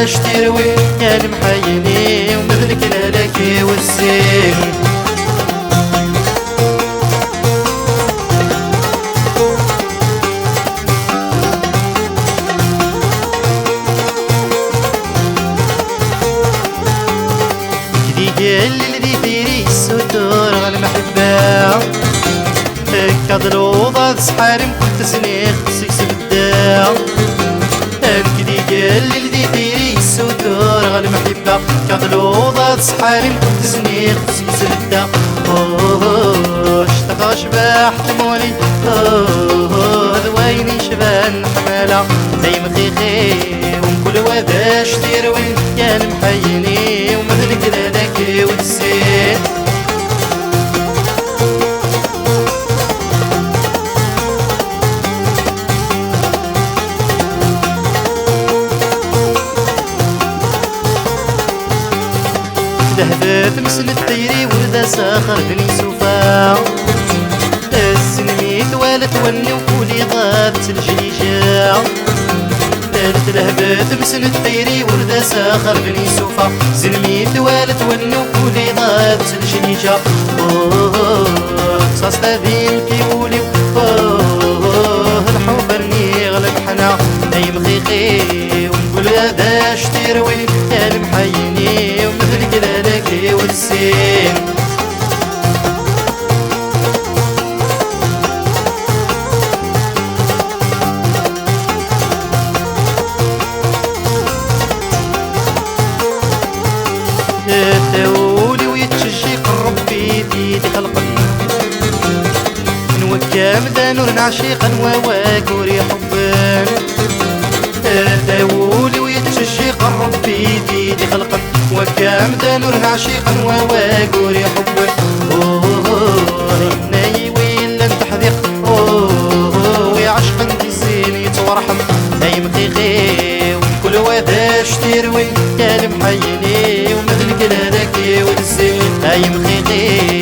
باش تروي يا المحيني ومثلك لك والسين. قال اللي ديري الستور غالمحبة كضلوضة سحارم كنت سنيخ سكس بالدا. انكدي قال اللي ديري الستور غالمحبة كضلوضة سحارم كنت سنيخ سكس بالدا. اشتقى شباح تمولي ذويني شبان حمالة دايم خيخي وكل وذاش تروي يا المحيني ومثلك لك والسين. ذهبت مسن الطيري ورده ساخر بني سوفا. السنميت ولا توني وكولي غابت الجليجة. لهبت مسن الطيري ورده ساخر بني سوفا. زلميت ولا توني وكولي غابت الجليجة. قصاص ذي الكيولي الحوبرني غلب حنا نايم خيخي ونقول هذا شتيروي يا المحيني ومثلك لك والسين. تاولي ويتشجي قرب بيدي خلقني نوكام ذا نور عشيقا وواك وري حبا. تاولي ويتشجي قرب بيدي خلقا وكام ذا نور عشيقا وواك وري حبا. ناي ويلا تحذيق ويعشق انتي زين يتورحم نايم خيخي وكل وذاش تروي يا المحيني ومثلك لك والزين. نايم خيخي